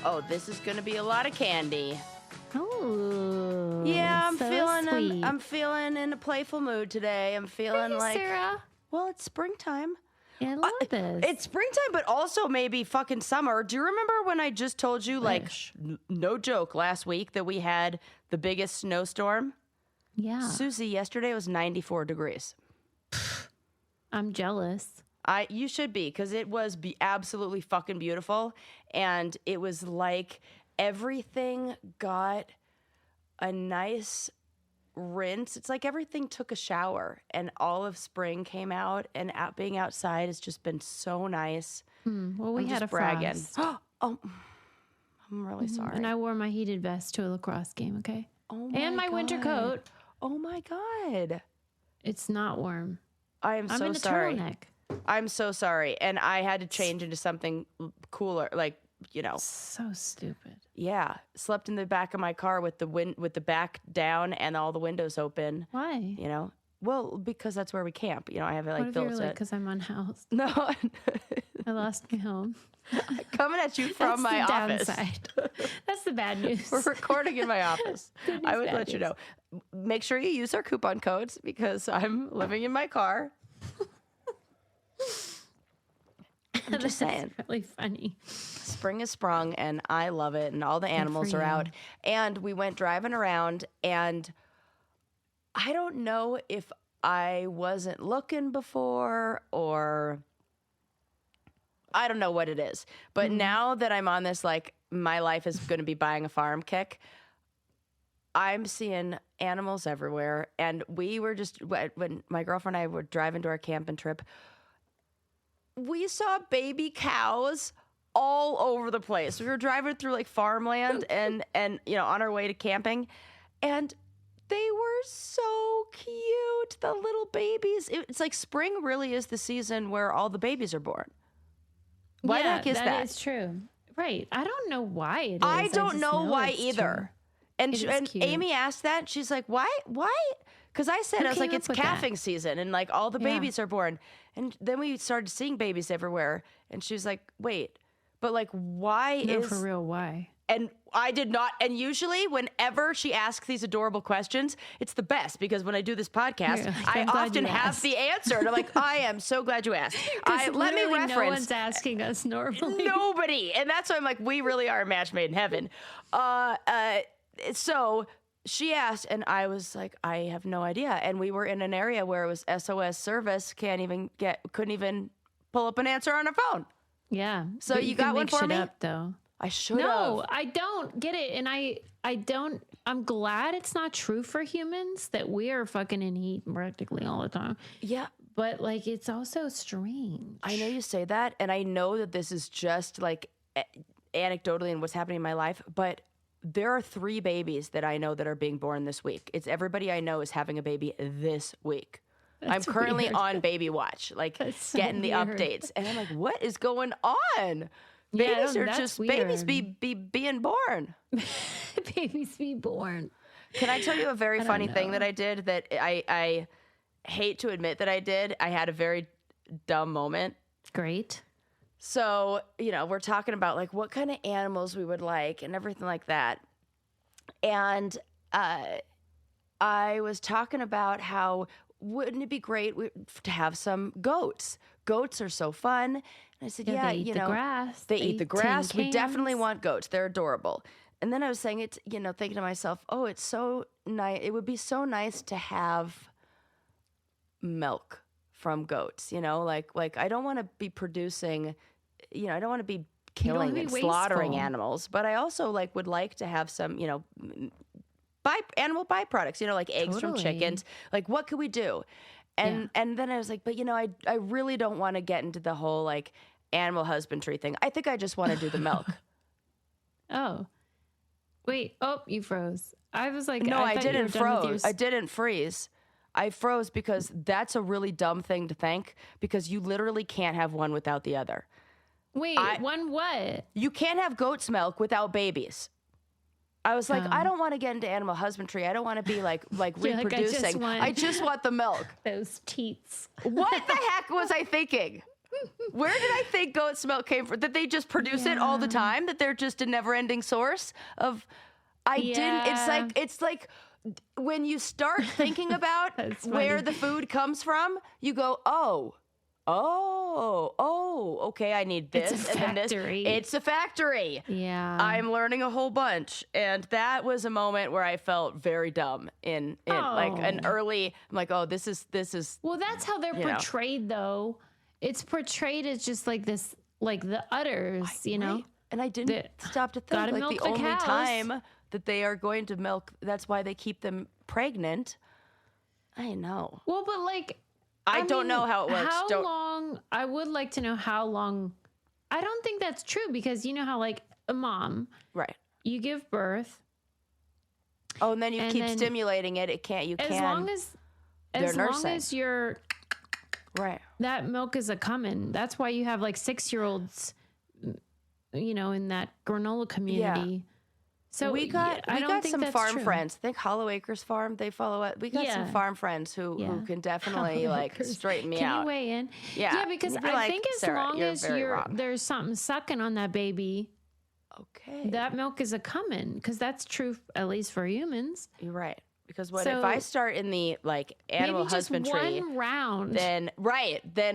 oh, this is going to be a lot of candy. Oh, yeah, sweet. I'm feeling in a playful mood today. I'm feeling like, Sarah. Well, it's springtime. Yeah, I love this. It's springtime, but also maybe fucking summer. Do you remember when I just told you, like, no joke, last week that we had the biggest snowstorm? Yeah. Susie, yesterday it was 94 degrees. I'm jealous. You should be, because it was absolutely fucking beautiful. And it was like everything got a nice rinse. It's like everything took a shower and all of spring came out, and being outside has just been so nice. Well, we had a frost. Oh, I'm really sorry. And I wore my heated vest to a lacrosse game, okay? Oh and my winter coat. Oh my God. It's not warm. I'm so in a sorry. Turtleneck. I'm so sorry. And I had to change into something cooler, like, you know. So stupid. Yeah. Slept in the back of my car with the back down and all the windows open. Why? You know? Well, because that's where we camp. You know, I have it like built it. Because I'm unhoused. No. I lost my home. Coming at you from my office. Downside. That's the bad news. We're recording in my office. News, I would let you know. Make sure you use our coupon codes because I'm living in my car. I'm just saying. Really funny. Spring is sprung, and I love it, and all the animals are out. And we went driving around, and I don't know if I wasn't looking before or I don't know what it is. But now that I'm on this, like, my life is going to be buying a farm kick, I'm seeing animals everywhere. And we were just, when my girlfriend and I were driving to our camping trip, we saw baby cows all over the place. We were driving through like farmland and you know, on our way to camping, and they were so cute. The little babies. It's like spring really is the season where all the babies are born. Why the heck is that? That is true. Right. I don't know why it is. I don't know why either. True. And Amy asked that. She's like, why? Because I said, I was like, it's calving season and like all the babies are born. And then we started seeing babies everywhere. And she was like, wait, but like, why no, for real, why? And I did not. And usually whenever she asks these adorable questions, it's the best because when I do this podcast, I often have the answer. And I'm like, I am so glad you asked. Let me reference. No one's asking us normally. Nobody. And that's why I'm like, we really are a match made in heaven. So she asked, and I was like, I have no idea. And we were in an area where it was SOS service, couldn't even pull up an answer on her phone. Yeah. So you got one for me? Up, though. I should have. No, I don't get it. And I'm glad it's not true for humans that we are fucking in heat practically all the time. Yeah. But like, it's also strange. I know you say that. And I know that this is just like anecdotally and what's happening in my life, but there are 3 babies that I know that are being born this week. It's everybody I know is having a baby this week. I'm currently on baby watch, like getting the updates. And I'm like, what is going on? Babies are just weird. Babies be being born. Babies be born. Can I tell you a very funny thing that I did that I hate to admit that I did? I had a very dumb moment. Great. So, you know, we're talking about like what kind of animals we would like and everything like that. And I was talking about how wouldn't it be great to have some goats? Goats are so fun. And I said, yeah, they eat the grass. They eat the grass. We definitely want goats. They're adorable. And then I was saying it, you know, thinking to myself, oh, it's so nice. It would be so nice to have milk from goats, you know, like I don't want to be producing, you know, I don't want to be killing and slaughtering animals, but I also like would like to have some, you know, animal byproducts, you know, like eggs from chickens. Like, what could we do? And then I was like, but you know, I really don't want to get into the whole like animal husbandry thing. I think I just want to do the milk. Oh, wait. Oh, you froze. I was like, no, I didn't froze. I didn't freeze. I froze because that's a really dumb thing to think because you literally can't have one without the other. Wait, one what? You can't have goat's milk without babies. I was like, I don't want to get into animal husbandry. I don't want to be like reproducing. I just want the milk. Those teats. What the heck was I thinking? Where did I think goat's milk came from? That they just produce it all the time? That they're just a never-ending source of... It's like when you start thinking about where the food comes from, you go, oh, okay, I need this. It's a factory. It's a factory. Yeah. I'm learning a whole bunch. And that was a moment where I felt very dumb in like an early, I'm like, oh, this is. Well, that's how they're portrayed, though. It's portrayed as just like this, like the udders, you know? And I didn't stop to think, like the only time that they are going to milk, that's why they keep them pregnant. I know. Well, but like... I don't know how it works. How long? I would like to know how long. I don't think that's true because you know how like a mom, right? You give birth. Oh, and then you keep stimulating it. It can't. You as can. As long as you're right. That milk is a coming. That's why you have like 6-year-olds, you know, in that granola community. Yeah. So we got some farm friends. I think Hollow Acres Farm, they follow it. We got some farm friends who can definitely like straighten me out. Can you weigh in? Yeah. Yeah, because I think as long as there's something sucking on that baby, okay, that milk is a coming, because that's true at least for humans. You're right. Because if I start in the like animal husbandry, maybe just one round, then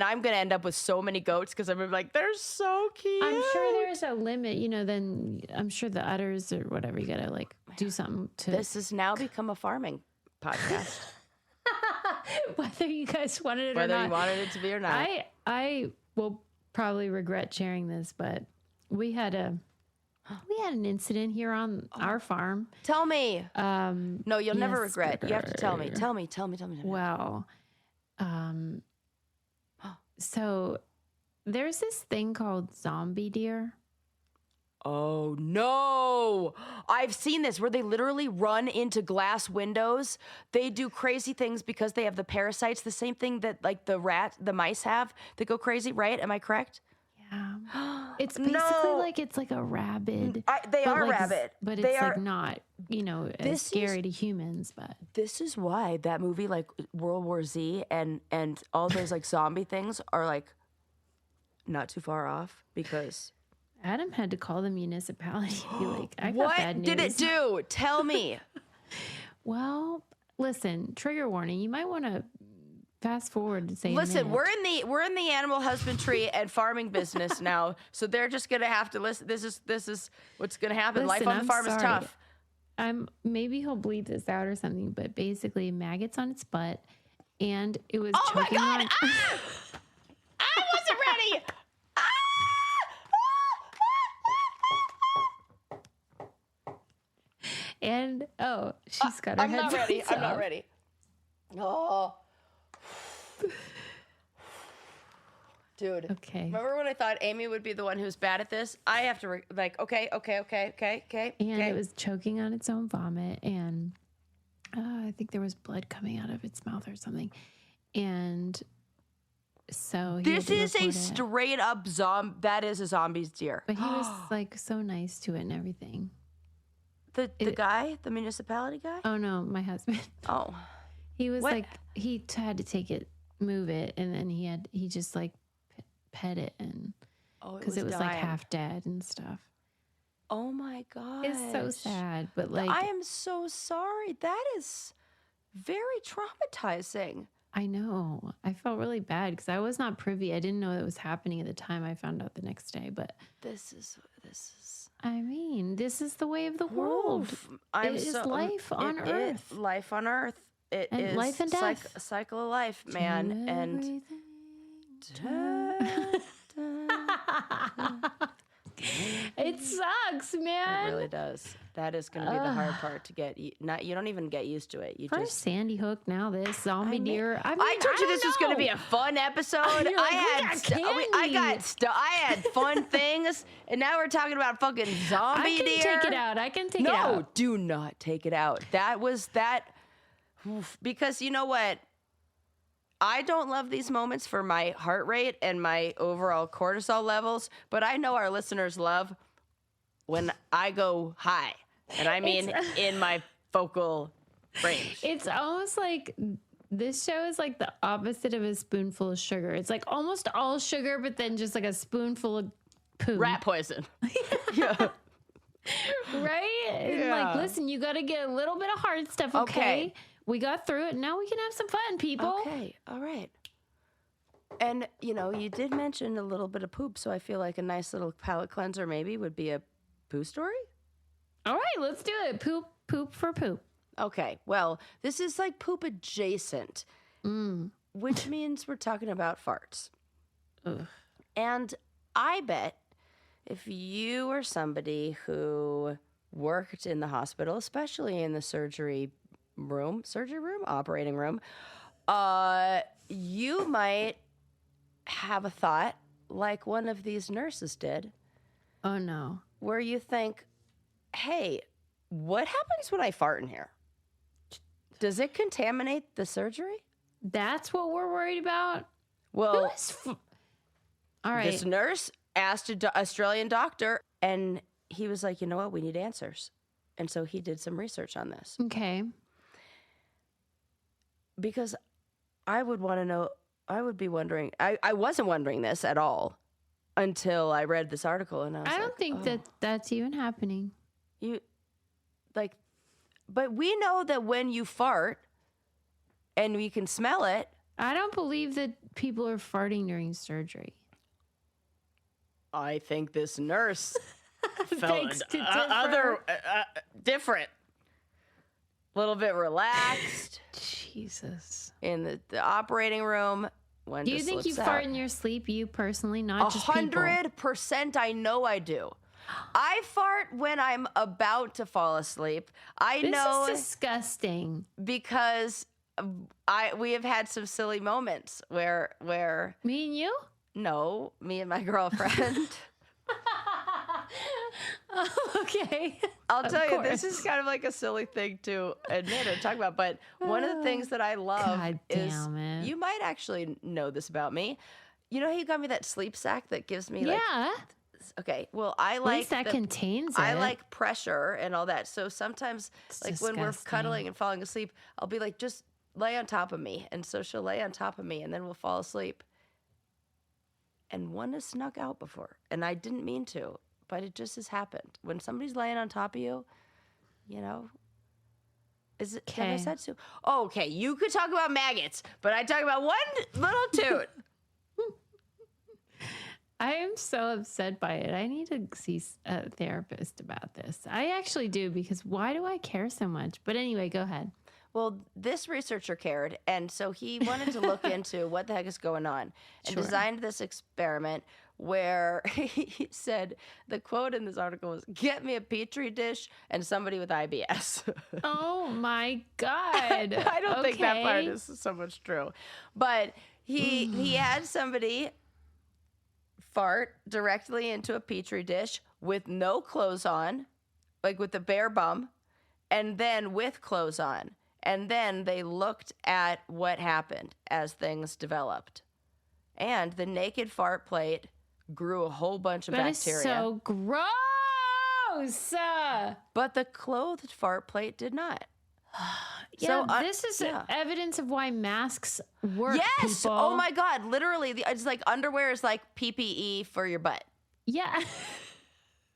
I'm gonna end up with so many goats because I'm like, they're so cute. I'm sure there's a limit, you know. Then I'm sure the udders or whatever, you gotta like do something to. This has now become a farming podcast. Whether you guys wanted it or not, whether you wanted it to be or not, I will probably regret sharing this, but we had an incident here on our farm. Tell me. No, you'll never regret. You have to tell me. Tell me. Well, so there's this thing called zombie deer. Oh, no. I've seen this where they literally run into glass windows. They do crazy things because they have the parasites, the same thing that like the mice have that go crazy, right? Am I correct? It's basically like it's like a rabid. They are rabid, but it's like not, you know, as scary to humans. But this is why that movie, like World War Z, and all those like zombie things are like not too far off, because Adam had to call the municipality and be like, "I got what bad news." Did it do? Tell me. Well, listen, trigger warning. You might want to fast forward to say. Listen, we're in the animal husbandry and farming business now, so they're just gonna have to listen. This is what's gonna happen. Life on the farm is tough. Maybe he'll bleep this out or something, but basically, maggots on its butt, and it was. Oh my choking God! on. I wasn't ready. And she's got her headphones off. I'm not ready. Oh. Dude. Okay. Remember when I thought Amy would be the one who's bad at this? I have to okay. And it was choking on its own vomit, and I think there was blood coming out of its mouth or something. And so this is a straight up zombie. That is a zombie's deer. But he was like so nice to it and everything. The guy, the municipality guy? Oh no, my husband. Oh. He was like, he had to take it, move it, and then he just like pet it, and because it was like half dead and stuff. Oh my God. It's so sad, but like I am so sorry. That is very traumatizing. I know. I felt really bad because I was not privy. I didn't know it was happening at the time. I found out the next day, but this is I mean, this is the way of the world. It is life on Earth. Life on Earth. It is life and death. A cycle of life, man. And it sucks, man. It really does. That is going to be the hard part to get. You don't even get used to it. You First just Sandy Hook, now this zombie deer. I told you this was going to be a fun episode. I had fun things, and now we're talking about fucking zombie deer. I can take it out. I can take it out. No, do not take it out. That was that. Because you know what? I don't love these moments for my heart rate and my overall cortisol levels, but I know our listeners love when I go high. And I mean in my focal range. It's almost like This show is like the opposite of a spoonful of sugar. It's like almost all sugar, but then just like a spoonful of poo. Rat poison. Yeah. Right? And like, listen, you got to get a little bit of hard stuff, okay? We got through it. Now we can have some fun, people. Okay. All right. And, you did mention a little bit of poop, so I feel like a nice little palate cleanser maybe would be a poo story. All right, let's do it. Poop for poop. Okay. Well, this is like poop adjacent, which means we're talking about farts. Ugh. And I bet if you are somebody who worked in the hospital, especially in the operating room, you might have a thought like one of these nurses did. Oh, no. Where you think, hey, what happens when I fart in here? Does it contaminate the surgery? That's what we're worried about? Well, all right. This nurse asked an Australian doctor, and he was like, you know what? We need answers. And so he did some research on this. Okay. Because I would want to know, I would be wondering, I wasn't wondering this at all until I read this article. And I don't think that that's even happening. But we know that when you fart and we can smell it. I don't believe that people are farting during surgery. I think this nurse felt different. A little bit relaxed. Jesus. In the operating room. Do you think you fart in your sleep, you personally, not just people? 100%. I know I do. I fart when I'm about to fall asleep. This is disgusting. Because we have had some silly moments where me and you? No, me and my girlfriend. Okay. I'll tell you, this is kind of like a silly thing to admit or talk about, but one of the things that I love is, you might actually know this about me. You know how you got me that sleep sack that gives me okay, well, I like... At least that contains it. I like pressure and all that, so sometimes, when we're cuddling and falling asleep, I'll be like, just lay on top of me, and so she'll lay on top of me, and then we'll fall asleep. And one has snuck out before, and I didn't mean to, but it just has happened. When somebody's laying on top of you, is it? Have I said so? Oh, okay, you could talk about maggots, but I talk about one little toot. I am so upset by it. I need to see a therapist about this. I actually do, because why do I care so much? But anyway, go ahead. Well, this researcher cared, and so he wanted to look into what the heck is going on and designed this experiment where he said, the quote in this article was, "Get me a petri dish and somebody with IBS." Oh my God. I don't think that part is so much true. But he had somebody fart directly into a petri dish with no clothes on, like with a bare bum, and then with clothes on. And then they looked at what happened as things developed. And the naked fart plate grew a whole bunch of bacteria. That is so gross. But the clothed fart plate did not. This is evidence of why masks work. Yes. People. Oh my God. Literally, it's like underwear is like PPE for your butt. Yeah.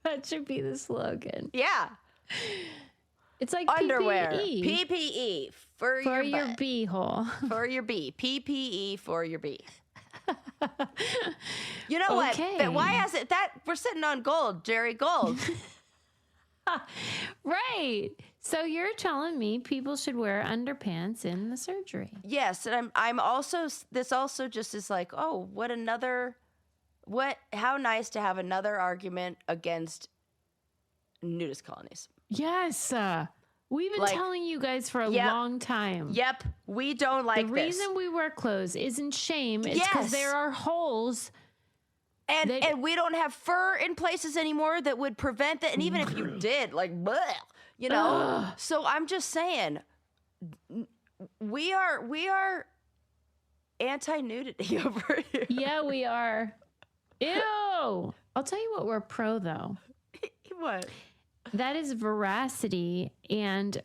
That should be the slogan. Yeah. It's like underwear. PPE for your beehole. For your bee. PPE for your bee. You know what? Why has it that we're sitting on gold, Jerry? Gold. Right. So you're telling me people should wear underpants in the surgery? Yes, and I'm also, this also just is like, oh, how nice to have another argument against nudist colonies. Yes. We've been telling you guys for a long time. Yep. We don't like this. The reason we wear clothes isn't shame. It's because there are holes. And we don't have fur in places anymore that would prevent that. And even if you did, bleh, So I'm just saying, we are anti-nudity over here. Yeah, we are. Ew. I'll tell you what we're pro, though. What? That is veracity. And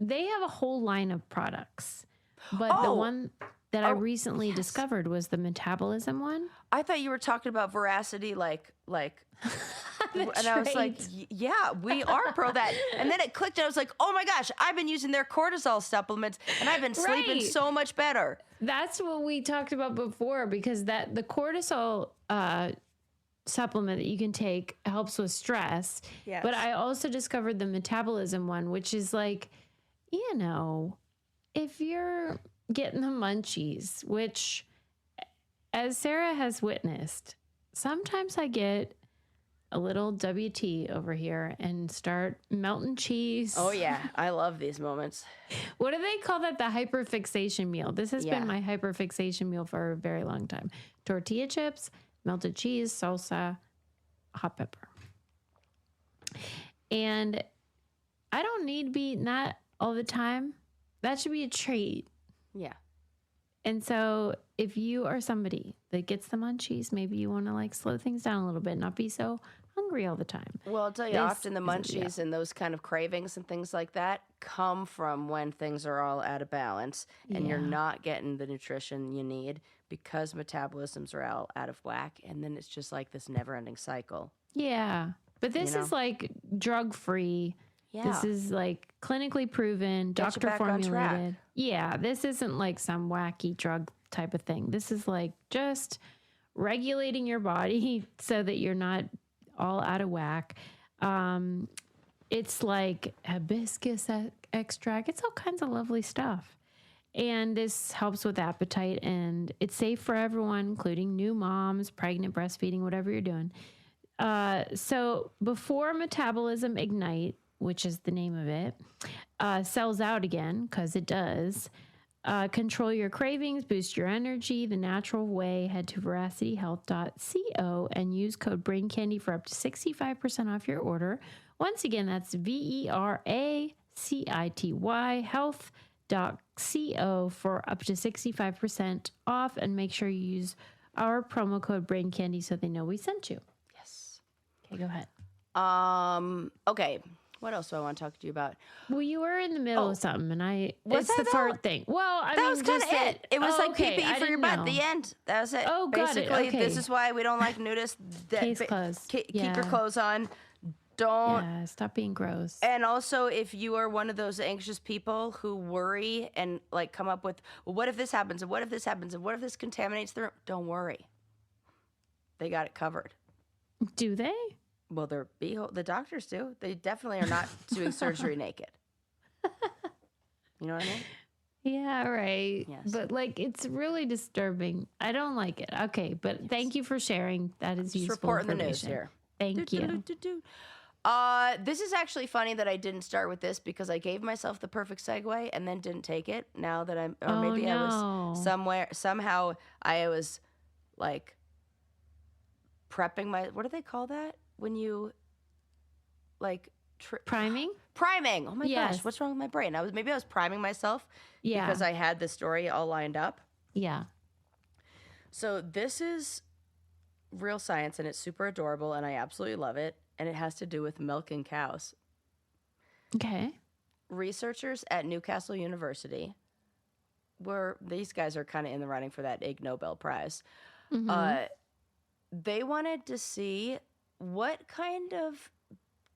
they have a whole line of products, but the one that I recently discovered was the metabolism one. I thought you were talking about Veracity, like. And I was like, yeah, we are pro that. And then it clicked and I was like, oh my gosh, I've been using their cortisol supplements and I've been sleeping so much better. That's what we talked about before, because the cortisol supplement that you can take helps with stress. Yes. But I also discovered the metabolism one, which is like, you know, if you're getting the munchies, which as Sarah has witnessed, sometimes I get a little WT over here and start melting cheese. Oh yeah, I love these moments. What do they call that? The hyperfixation meal. This has been my hyperfixation meal for a very long time. Tortilla chips, melted cheese, salsa, hot pepper. And I don't need to be eating that all the time. That should be a treat. Yeah. And so if you are somebody that gets the munchies, maybe you want to like slow things down a little bit, not be so hungry all the time. Well, I'll tell you, often the munchies and those kind of cravings and things like that come from when things are all out of balance and you're not getting the nutrition you need because metabolisms are all out of whack. And then it's just like this never-ending cycle. Yeah. But this is like drug-free. Yeah. This is like clinically proven, doctor formulated. Yeah. This isn't like some wacky drug type of thing. This is like just regulating your body so that you're not all out of whack. It's like hibiscus extract. It's all kinds of lovely stuff. And this helps with appetite, and it's safe for everyone, including new moms, pregnant, breastfeeding, whatever you're doing. So before Metabolism Ignite, which is the name of it, sells out again, because it does, control your cravings, boost your energy the natural way. Head to veracityhealth.co and use code BRAINCANDY for up to 65% off your order. Once again, that's VERACITY health.co for up to 65% off. And make sure you use our promo code BRAINCANDY so they know we sent you. Yes. Okay, go ahead. Okay. What else do I want to talk to you about? Well, you were in the middle of something, and it's the fart thing. Well, that was kind of it. It was like pee for your butt at the end. That was it. Oh, got it. Okay. This is why we don't like nudists. Case closed. Keep your clothes on. Don't. Stop being gross. And also, if you are one of those anxious people who worry and like come up with, well, what if this happens? And what if this happens? And what if this contaminates the room? Don't worry. They got it covered. Do they? Well, the doctors do. They definitely are not doing surgery naked. You know what I mean? Yeah, right. Yes. But like, it's really disturbing. I don't like it. Okay, but thank you for sharing. That is useful reporting the news here. Thank you. This is actually funny that I didn't start with this because I gave myself the perfect segue and then didn't take it. Now that I was somehow I was like prepping what do they call that? When you like priming? Priming. Oh my gosh, what's wrong with my brain? I was priming myself because I had the story all lined up. Yeah. So this is real science and it's super adorable and I absolutely love it, and it has to do with milking cows. Okay. Researchers at Newcastle University these guys are kind of in the running for that Ig Nobel Prize. Mm-hmm. They wanted to see what kind of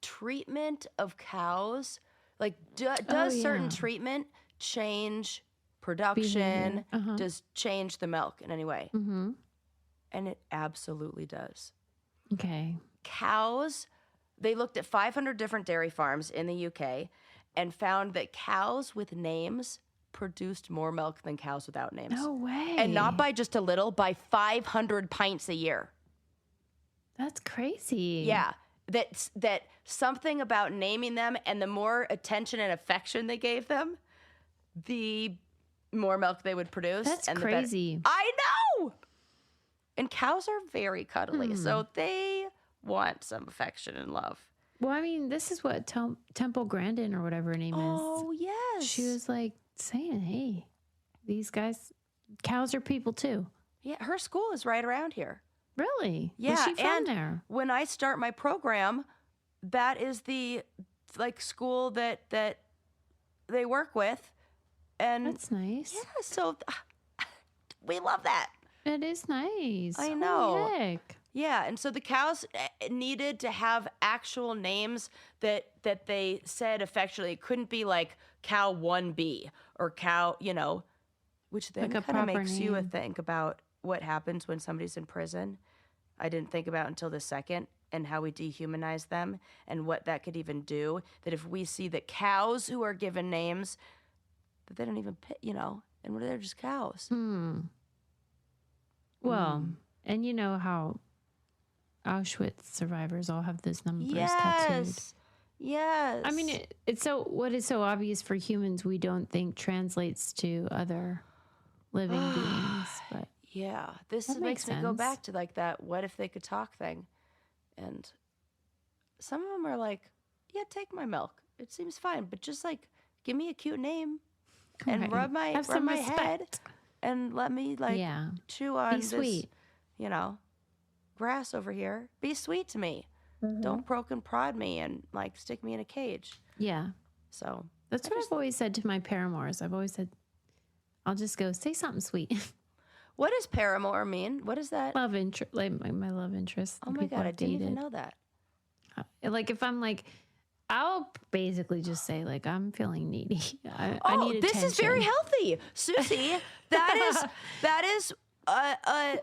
treatment of cows, like does certain treatment change production? Does change the milk in any way? Mm-hmm. And it absolutely does. Okay. Cows, they looked at 500 different dairy farms in the UK and found that cows with names produced more milk than cows without names. No way. And not by just a little, by 500 pints a year. That's crazy. Yeah. That something about naming them and the more attention and affection they gave them, the more milk they would produce. That's crazy. I know. And cows are very cuddly, so they want some affection and love. Well, I mean, this is what Temple Grandin or whatever her name is. Oh, yes. She was like saying, hey, these guys, cows are people too. Yeah, her school is right around here. Really? Yeah. Was she from there? When I start my program, that is the like school that they work with. And That's nice. yeah, so we love that. It is nice. I know. Holy heck. Yeah, and so the cows needed to have actual names that they said affectionately. It couldn't be like cow 1B or cow, which then Like a kind of proper makes you name. think about what happens when somebody's in prison. I didn't think about until the second, and how we dehumanize them and what that could even do. That if we see that cows who are given names, that they don't even, and they're just cows. Well, and you know how Auschwitz survivors all have those numbers tattooed. Yes. I mean, it's so, what is so obvious for humans we don't think translates to other living beings. But yeah, this That makes makes me go sense. back to like that what if they could talk thing. And some of them are like, yeah, take my milk. It seems fine, but just like give me a cute name and Right. rub my Have some head respect. and let me like Yeah. chew on Be this, sweet. grass over here. Be sweet to me. Don't poke and prod me and like stick me in a cage. Yeah. So That's what I've always said to my paramours. I've always said, I'll just go, say something sweet. what does paramour mean? What is that? Love interest, like my love interest. Oh my God, I didn't even know that. Like if I'm like, I'll basically just say like, I'm feeling needy. I need attention. This is very healthy, Susie. that is a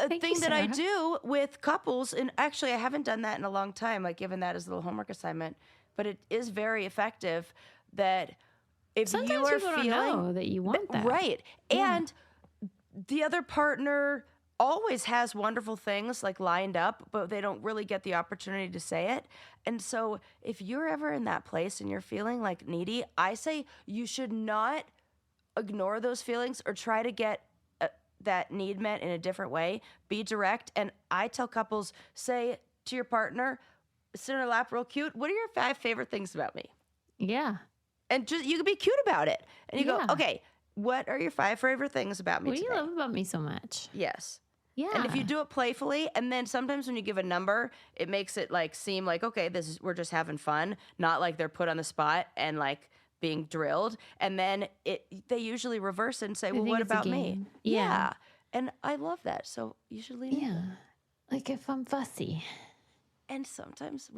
Thank thing you, that I Sarah. do with couples, and actually I haven't done that in a long time, like given that as a little homework assignment, but it is very effective. That if Sometimes you are people don't feeling know that you want that. right, and the other partner always has wonderful things like lined up, but they don't really get the opportunity to say it. And so if you're ever in that place and you're feeling like needy, I say you should not ignore those feelings or try to get that need met in a different way. Be direct. And I tell couples, say to your partner, sit in her lap real cute, what are your 5 favorite things about me? Yeah. And just you can be cute about it. And you Yeah. go, okay, what are your 5 favorite things about me What do today? you love about me so much? Yes. Yeah. And if you do it playfully, and then sometimes when you give a number, it makes it like seem like, okay, we're just having fun, not like they're put on the spot and like being drilled. And then they usually reverse it and say, well, think what it's a about me? game. Yeah. And I love that. So you should lean into Yeah. it. Like if I'm fussy. And sometimes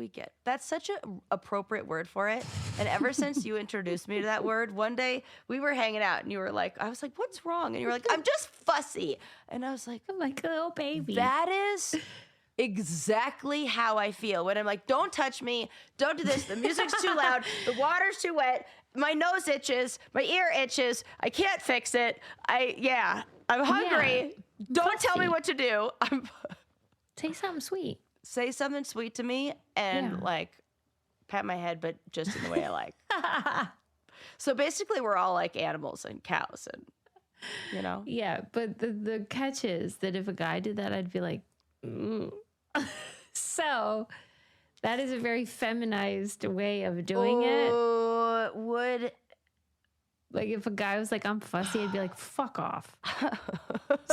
that's such an appropriate word for it. And ever since you introduced me to that word, one day we were hanging out and I was like, what's wrong? And you were like, I'm just fussy. And I was like, I'm like a little baby. that is exactly how I feel when I'm like, don't touch me. Don't do this. The music's too loud. The water's too wet. My nose itches. My ear itches. I can't fix it. I'm hungry. Don't tell me what to do. Say something sweet. Say something sweet to me and Yeah. like pat my head, but just in the way I like. So basically we're all like animals and cows and, Yeah, but the catch is that if a guy did that, I'd be like, "Ooh." So that is a very feminized way of doing it. Would Like if a guy was like, I'm fussy, I'd be like, fuck off.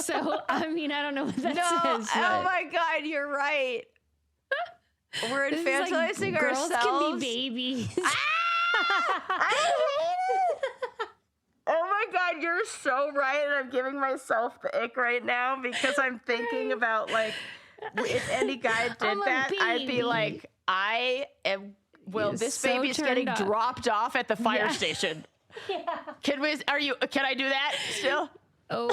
So, I mean, I don't know what that says. Oh but my God, you're right. We're this is like, infantilizing girls ourselves. can be babies. I hate it. Oh my God, you're so right. And I'm giving myself the ick right now because I'm thinking about like, if any guy did I'm a that, I'd be baby. like, You're this so baby's getting turned up. dropped off at the fire Yeah. station. Can I do that still? Oh,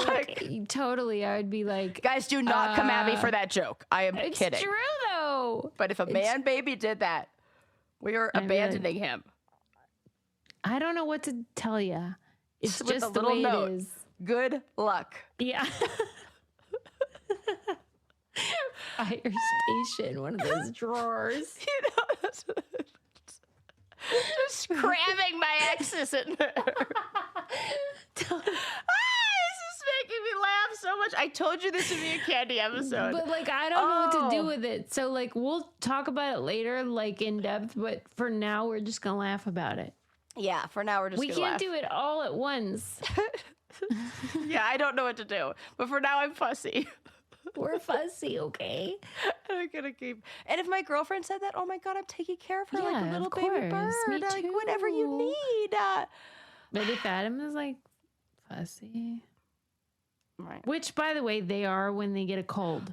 totally. I would be like, Guys, do not come at me for that joke. I am it's kidding. true though. But if a man baby did that, we are I'd be like- abandoning him. I don't know what to tell you. It's With a just the little way note. it is. Good luck. Yeah. Fire station, one of those drawers. Just cramming my exes in there. This is making me laugh so much. I told you this would be a candy episode. But like, I don't know what to do with it. So like, we'll talk about it later, like in depth. But for now, we're just gonna laugh about it. Yeah, for now we're just We gonna can't laugh. do it all at once. Yeah, I don't know what to do. But for now, I'm fussy. We're fussy, okay? I'm gonna keep. And if my girlfriend said that, oh my God, I'm taking care of her like Yeah, a little of baby course. bird. Me Like whatever you too. need. But if Adam is like fussy, Right. which by the way they are when they get a cold.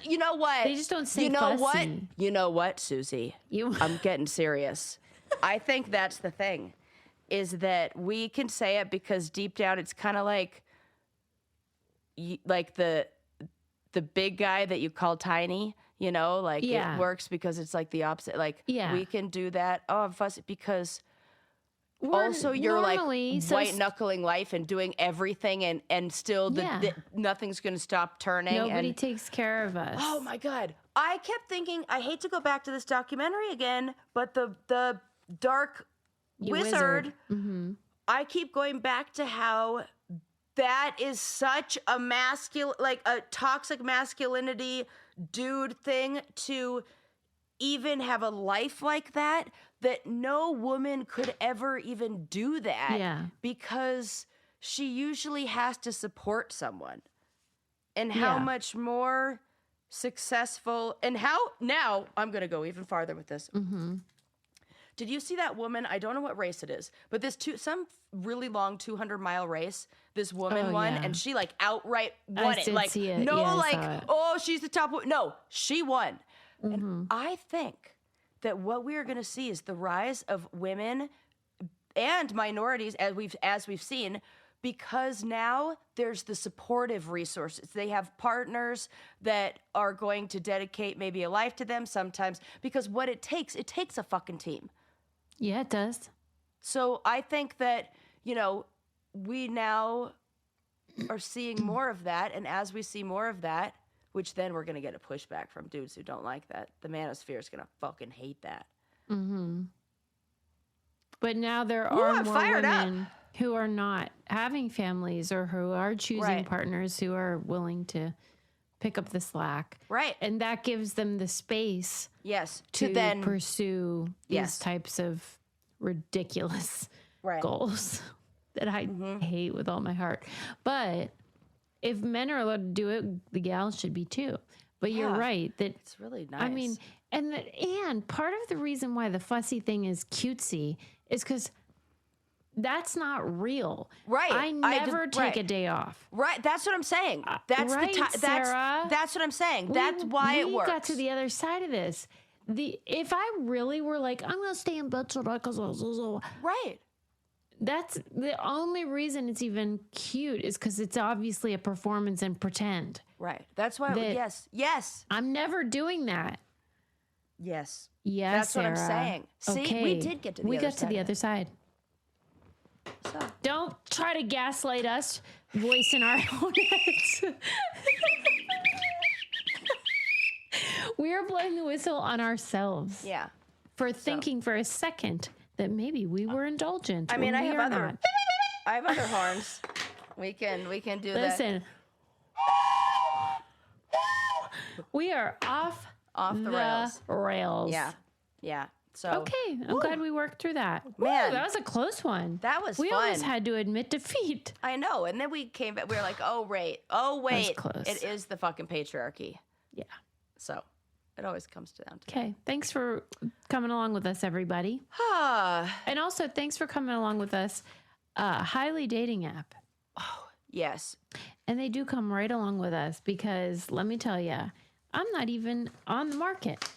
You know what? They just don't say you know fussy. What? You know what, Susie? I'm getting serious. I think that's the thing, is that we can say it because deep down it's kind of like the big guy that you call tiny, you know, like it works because it's like the opposite. Like we can do that. Oh, I'm fussy because also you're like white knuckling life and doing everything and still nothing's going to stop turning. Nobody takes care of us. Oh my God. I kept thinking, I hate to go back to this documentary again, but the dark wizard. Mm-hmm. I keep going back to how that is such a a toxic masculinity dude thing to even have a life like that no woman could ever even do that. Yeah. Because she usually has to support someone. And how much more successful and how now I'm going to go even farther with this. Mm-hmm. Did you see that woman? I don't know what race it is, but some really long 200-mile race. This woman won, and she like outright won it. Like see it. no, yeah, like oh, she's the top one. No, she won. Mm-hmm. And I think that what we are going to see is the rise of women and minorities, as we've seen. Because now there's the supportive resources. They have partners that are going to dedicate maybe a life to them sometimes. Because what it takes a fucking team. Yeah, it does. So I think that, we now are seeing more of that. And as we see more of that, which then we're going to get a pushback from dudes who don't like that. The manosphere is going to fucking hate that. Mm-hmm. But now there are more women who are not having families or who are choosing partners who are willing to pick up the slack. Right. And that gives them the space to then pursue these types of ridiculous goals that I hate with all my heart. But if men are allowed to do it, the gals should be too. But you're right that it's really nice. I mean, and part of the reason why the fussy thing is cutesy is because that's not real. Right. I never take a day off. Right. That's what I'm saying. That's Sarah. That's what I'm saying. That's why it works. We got to the other side of this. If I really were like, I'm going to stay in bed tonight because right. That's the only reason it's even cute is because it's obviously a performance and pretend. Right. That's why. Yes. I'm never doing that. Yes. Yes, that's what I'm saying. See, we did get to the other side. We got to the other side. So. Don't try to gaslight us, voicing our own heads. We are blowing the whistle on ourselves. Yeah. For thinking for a second that maybe we were indulgent. I mean, I have other horns. We can do that. Listen. We are off the rails. Yeah. Yeah. So okay, I'm glad we worked through that. Man, that was a close one. That was we fun. almost had to admit defeat. I know, and then we came back. We were like, oh wait, close. It is the fucking patriarchy. Yeah. So it always comes down to. Okay, thanks for coming along with us, everybody. And also, thanks for coming along with us. HILY dating app. Oh yes. And they do come right along with us because let me tell you, I'm not even on the market,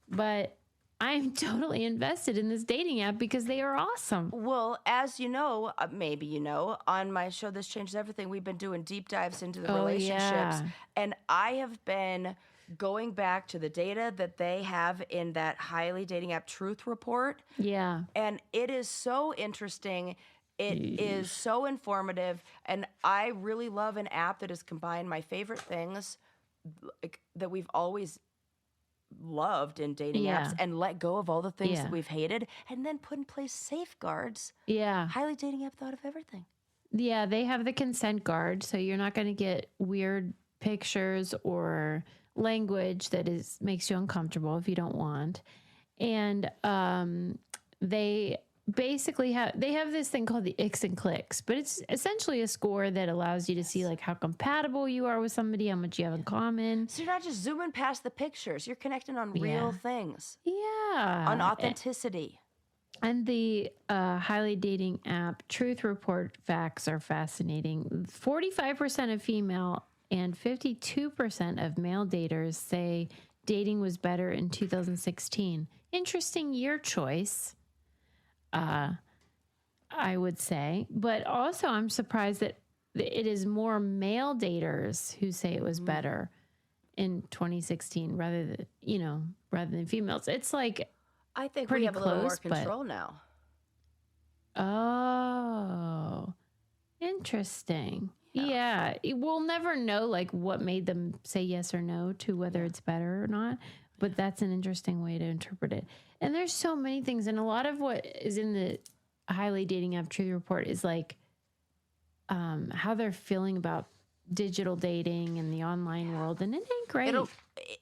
but I'm totally invested in this dating app because they are awesome. Well, as you know, maybe you know, on my show, This Changes Everything, we've been doing deep dives into the relationships. Yeah. And I have been going back to the data that they have in that HILY dating app truth report. Yeah. And it is so interesting. It is so informative. And I really love an app that has combined my favorite things that we've always loved in dating apps and let go of all the things that we've hated and then put in place safeguards. Yeah. HILY dating app thought of everything. Yeah, they have the consent guard, so you're not going to get weird pictures or language that makes you uncomfortable if you don't want. And they basically have this thing called the Icks and Clicks, but it's essentially a score that allows you to see like how compatible you are with somebody, how much you have in common. So you're not just zooming past the pictures, you're connecting on real things. Yeah. On authenticity. And the HILY dating app Truth Report facts are fascinating. 45% of female and 52% of male daters say dating was better in 2016. Interesting year choice, I would say. But also, I'm surprised that it is more male daters who say it was better in 2016 rather than females. It's like I think pretty we have a little more close, control now. Oh, interesting. Yeah. We'll never know like what made them say yes or no to whether it's better or not, but that's an interesting way to interpret it. And there's so many things, and a lot of what is in the HILY dating app Truth Report is like how they're feeling about digital dating and the online world, and it ain't great.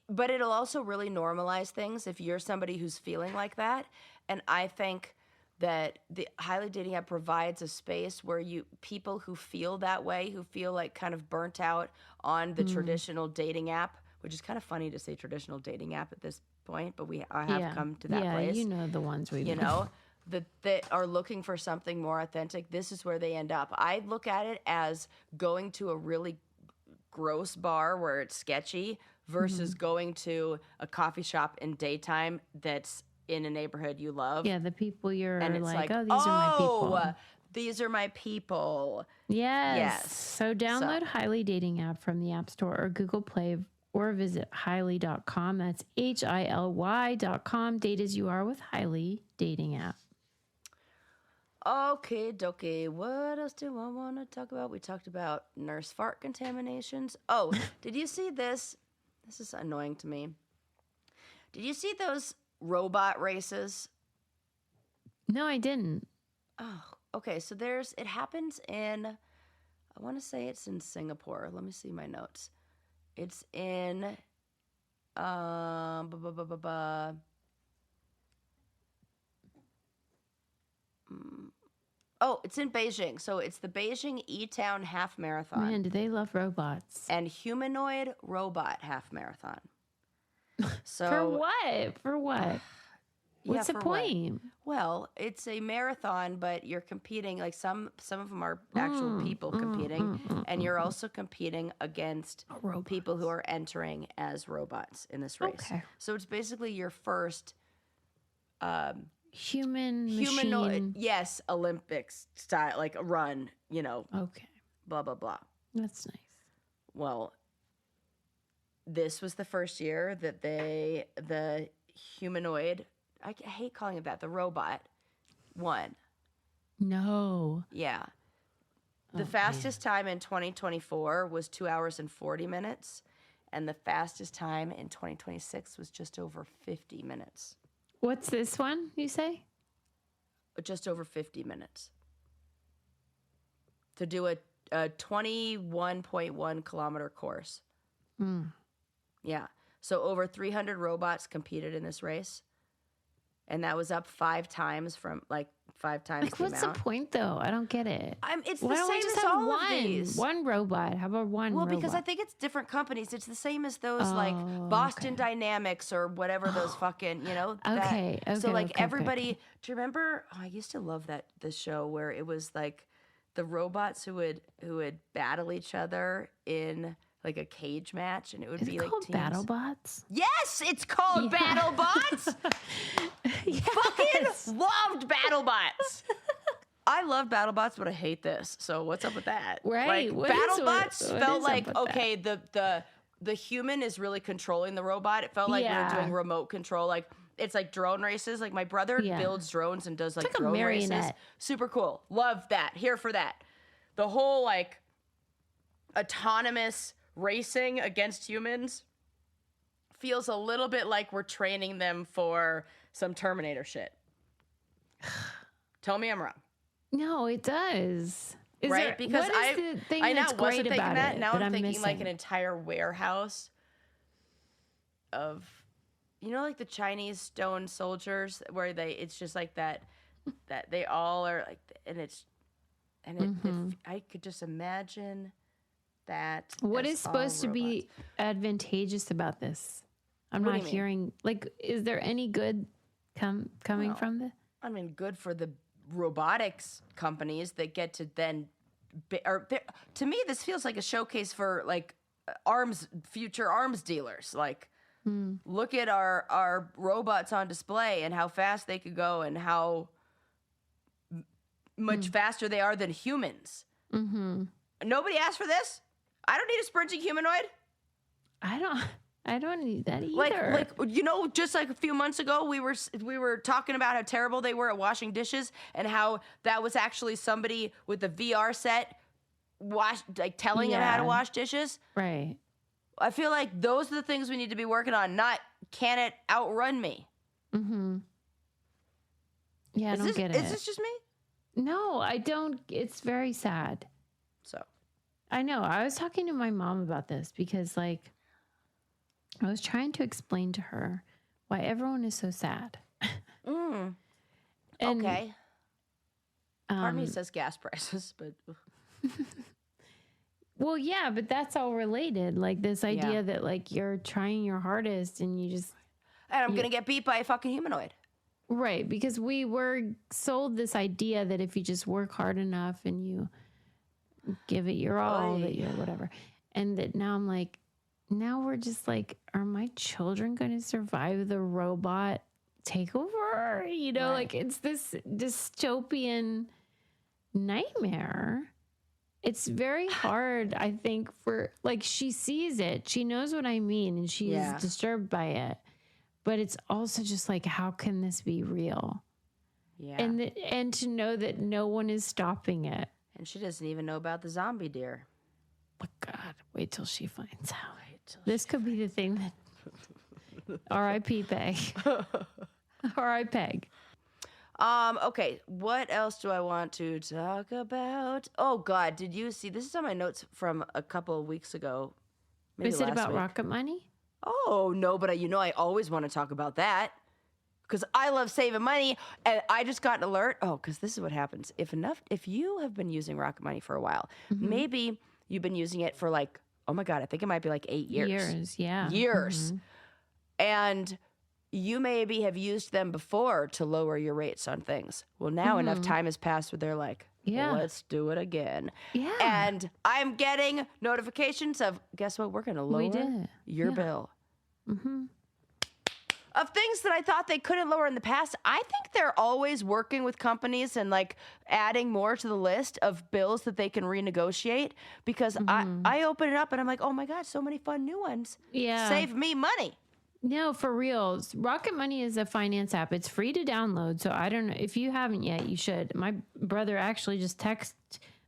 But it'll also really normalize things if you're somebody who's feeling like that. And I think that the HILY dating app provides a space where people who feel that way, who feel like kind of burnt out on the traditional dating app, which is kind of funny to say traditional dating app at this point, but I have come to that place. You know the ones we that are looking for something more authentic. This is where they end up. I look at it as going to a really gross bar where it's sketchy versus going to a coffee shop in daytime that's in a neighborhood you love. Yeah, the people you're and it's like, oh, these are my people. These are my people. Yes. So download HILY dating app from the App Store or Google Play or visit HILY.com. That's HILY.com. Date as you are with HILY dating app. Okay, dokie. What else do I want to talk about? We talked about nurse fart contaminations. Oh, did you see this? This is annoying to me. Did you see those robot races? No, I didn't. Oh, okay. So it happens in, I want to say it's in Singapore. Let me see my notes. It's in, Oh, it's in Beijing. So it's the Beijing E-Town Half Marathon. Man, do they love robots. And humanoid robot half marathon. So For what? For what? What's the point? Well, it's a marathon, but you're competing, like some of them are actual people competing, and you're also competing against people who are entering as robots in this race. Okay. So it's basically your first humanoid, machine. Yes, Olympics style, like a run, Okay. Blah, blah, blah. That's nice. Well, this was the first year that the humanoid, I hate calling it that, the robot, won. No. Yeah. The fastest time in 2024 was 2 hours and 40 minutes, and the fastest time in 2026 was just over 50 minutes. What's this one, you say? Just over 50 minutes. To do a 21.1 kilometer course. Yeah. So over 300 robots competed in this race. And that was up 5 times from like 5 times. Like, what's the point though? I don't get it. It's the same as all of these. One robot. How about one robot? Well, because I think it's different companies. It's the same as those Boston Dynamics or whatever those fucking, Okay. So like everybody, do you remember? Oh, I used to love the show where it was like the robots who would battle each other in like a cage match, and it would be like called BattleBots? Yes, it's called BattleBots. Fucking loved BattleBots. I love BattleBots, but I hate this. So what's up with that? Right. Like, BattleBots felt like, okay, the human is really controlling the robot. It felt like we were doing remote control. Like, it's like drone races. Like, my brother builds drones and does like drone races. Super cool. Love that. Here for that. The whole like autonomous racing against humans feels a little bit like we're training them for some Terminator shit. Tell me I'm wrong. No, it does. Right? Because I wasn't thinking that. Now I'm thinking missing? like an entire warehouse of, like the Chinese stone soldiers where it's just like that they all are like, I could just imagine that. What is supposed to be advantageous about this? I'm not hearing, like, is there any good coming from this? I mean, good for the robotics companies that get to then, to me, this feels like a showcase for like future arms dealers. Like, look at our robots on display and how fast they could go and how much faster they are than humans. Mm-hmm. Nobody asked for this. I don't need a sprinting humanoid. I don't need that either. Like you know, just like a few months ago, we were talking about how terrible they were at washing dishes and how that was actually somebody with a VR set telling them how to wash dishes. Right. I feel like those are the things we need to be working on, not can it outrun me? Mm-hmm. Yeah, I don't get it. Is this just me? No, I don't. It's very sad. So. I know. I was talking to my mom about this because, like, I was trying to explain to her why everyone is so sad. And, okay. Part of me says gas prices, but... Well, yeah, but that's all related. Like, this idea that, like, you're trying your hardest and you just... And I'm going to get beat by a fucking humanoid. Right, because we were sold this idea that if you just work hard enough and you give it your all, that you're whatever. And that now I'm like... Now we're just like, are my children going to survive the robot takeover? You know, like it's this dystopian nightmare. It's very hard, I think, for like she sees it. She knows what I mean and she's disturbed by it. But it's also just like, how can this be real? Yeah. And to know that no one is stopping it. And she doesn't even know about the zombie deer. But God, wait till she finds out. This could be the thing that R.I.P. Peg. R.I.P. Peg. Okay, what else do I want to talk about? Oh, God, did you see? This is on my notes from a couple of weeks ago. Is it about Rocket Money? Oh, no, but I always want to talk about that because I love saving money. And I just got an alert. Oh, because this is what happens. If you have been using Rocket Money for a while, maybe you've been using it for like, oh my God, I think it might be like 8 years. Years. Mm-hmm. And you maybe have used them before to lower your rates on things. Well, now enough time has passed where they're like, let's do it again. Yeah. And I'm getting notifications of, guess what? We're going to lower your bill. Mm-hmm. Of things that I thought they couldn't lower in the past. I think they're always working with companies and like adding more to the list of bills that they can renegotiate because I open it up and I'm like, oh my God, so many fun new ones. Yeah. Save me money. No, for real. Rocket Money is a finance app. It's free to download. So I don't know if you haven't yet, you should. My brother actually just texted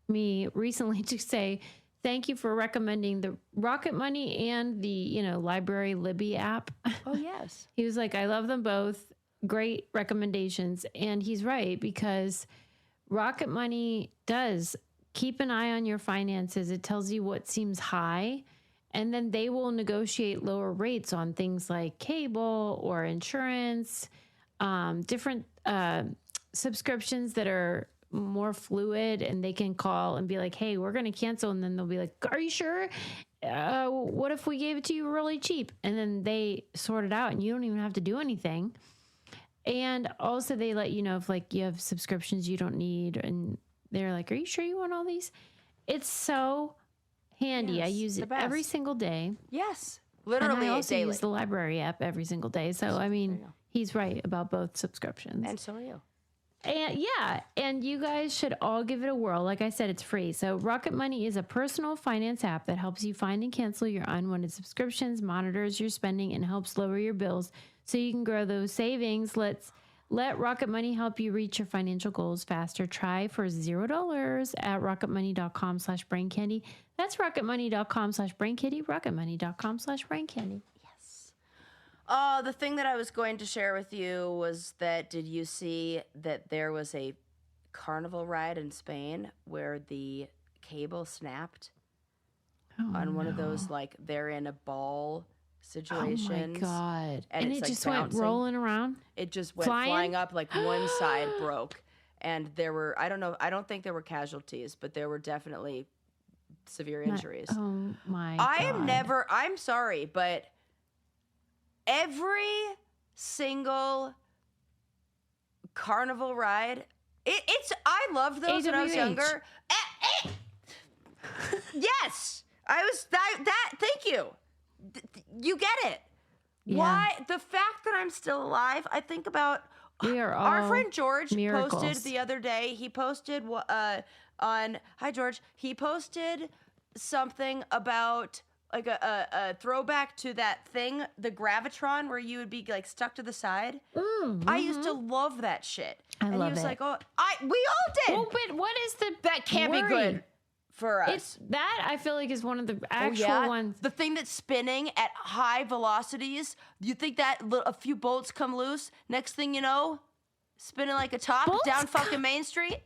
me recently to say, thank you for recommending the Rocket Money and the, Library Libby app. Oh, yes. He was like, I love them both. Great recommendations. And he's right, because Rocket Money does keep an eye on your finances. It tells you what seems high, and then they will negotiate lower rates on things like cable or insurance, different subscriptions that are more fluid, and they can call and be like, hey, we're going to cancel. And then they'll be like, are you sure? What if we gave it to you really cheap? And then they sort it out and you don't even have to do anything. And also they let you know if like you have subscriptions you don't need. And they're like, are you sure you want all these? It's so handy. Yes, I use it every single day. Yes. Literally and I also daily. use the library app every single day. So, I mean, he's right about both subscriptions. And so are you. And you guys should all give it a whirl. Like I said, it's free. So Rocket Money is a personal finance app that helps you find and cancel your unwanted subscriptions, monitors your spending, and helps lower your bills so you can grow those savings. Let Rocket Money help you reach your financial goals faster. Try for $0 at rocketmoney.com/braincandy. That's rocketmoney.com/braincandy, rocketmoney.com/braincandy. The thing that I was going to share with you was that, did you see that there was a Carnival ride in Spain where the cable snapped on one of those, like, they're in a ball situations? Oh, my God. And it like just bouncing. Went rolling around? It just went flying up, like one side broke. And there were, I don't think there were casualties, but there were definitely severe injuries. Oh, my God. I'm sorry, but... Every single Carnival ride. I loved those when I was AWH. younger. Yes, I was that. Thank you. You get it. Yeah. Why the fact that I'm still alive? I think about We are our all friend George miracles. posted the other day. He posted on hi George. He posted something about like a throwback to that thing, the gravitron, where you would be like stuck to the side. I used to love that shit. I and love he was it. like, "Oh, we all did." Well, but what is the That can't be worry? good for us. It's that I feel like is one of the actual Yeah? ones. The thing that's spinning at high velocities. You think that a few bolts come loose? Next thing you know, spinning like a top Bolts down fucking Main Street.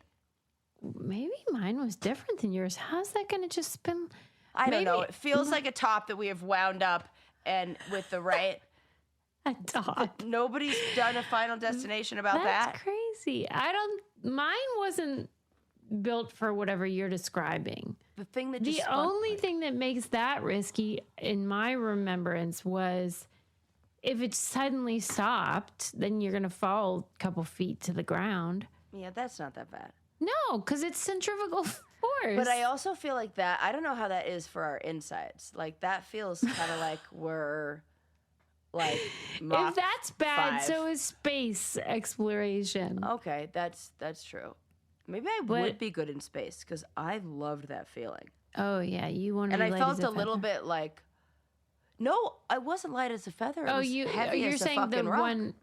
Maybe mine was different than yours. How's that going to just spin? I don't know. Maybe- It feels like a top that we have wound up and with the right. A top. Nobody's done a Final Destination about That's that. crazy. Mine wasn't built for whatever you're describing. The thing that just The spun- only thing that makes that risky in my remembrance was if it suddenly stopped, then you're going to fall a couple feet to the ground. Yeah, that's not that bad. No, because it's centrifugal force. But I also feel like that. I don't know how that is for our insides. Like that feels kind of like we're like. Mach if that's bad, 5. so is space exploration. Okay, that's true. Maybe I But- would be good in space because I loved that feeling. Oh yeah, you want to. And be I light felt as a little feather. bit like, no, I wasn't light as a feather. It Oh, was heavy you're as a saying the fucking rock. one.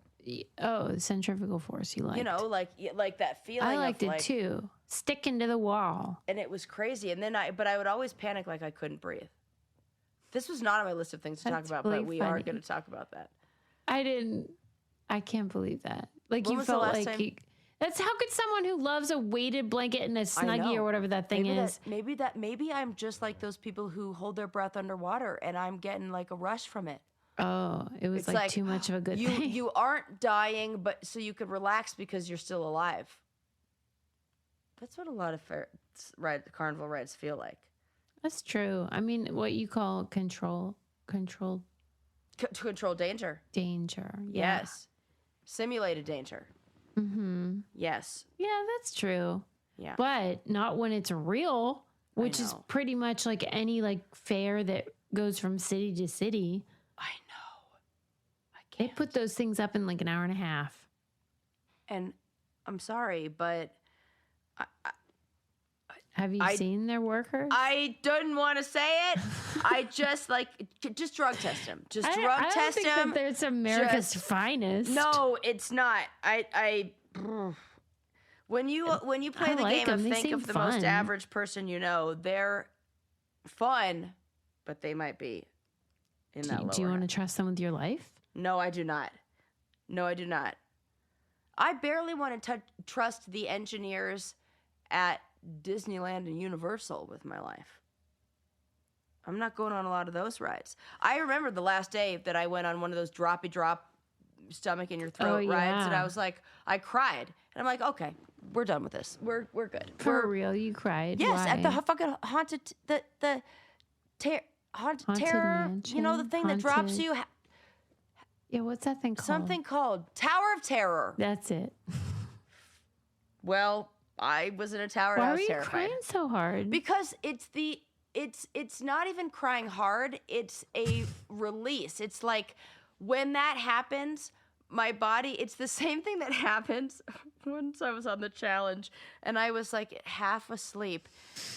Oh, centrifugal force. You liked. You know, like that feeling. I liked of it like, too. Sticking to the wall. And it was crazy. And then but I would always panic like I couldn't breathe. This was not on my list of things to That's talk about, really but we are funny. going to talk about that. I can't believe that. Like When you was the felt last like time- that's how could someone who loves a weighted blanket and a I snuggie know. or whatever that thing is. Maybe I'm just like those people who hold their breath underwater and I'm getting like a rush from it. Oh, it was It's like too much of a good you thing. you aren't dying, but so you could relax because you're still alive. That's what a lot of carnival rides feel like. That's true. I mean, what you call control To control danger. danger. Yeah. Yes. Simulated danger. Mm-hmm. Yes. Yeah, that's true. Yeah. But not when it's real, which is know. pretty much like any like fair that goes from city to city. I know. I They can't. put those things up in like an hour and a half. And I'm sorry, but Have you seen their workers? I didn't want to say it. I just just drug test him. Just drug I don't test think him. that there's America's Just- finest. No, it's not. When you play I the like game of them. They think seem of the fun. most average person you know, they're fun, but they might be in that lower. Do you want to trust them with your life? No, I do not. No, I do not. I barely want to trust the engineers at Disneyland and Universal with my life. I'm not going on a lot of those rides. I remember the last day that I went on one of those droppy drop stomach in your throat rides, and yeah. I was like, I cried. And I'm like, okay, we're done with this. We're good. For real, you cried. Yes, Why? at the fucking haunted haunted terror. You know, the mansion? thing that drops Haunted- you. Yeah, what's that thing called? Something called Tower of Terror. That's it. Well, I was in a tower and Why I were was you terrified. crying so hard? Because it's not even crying hard, it's a release. It's like when that happens, my body, it's the same thing that happens once I was on the challenge and I was like half asleep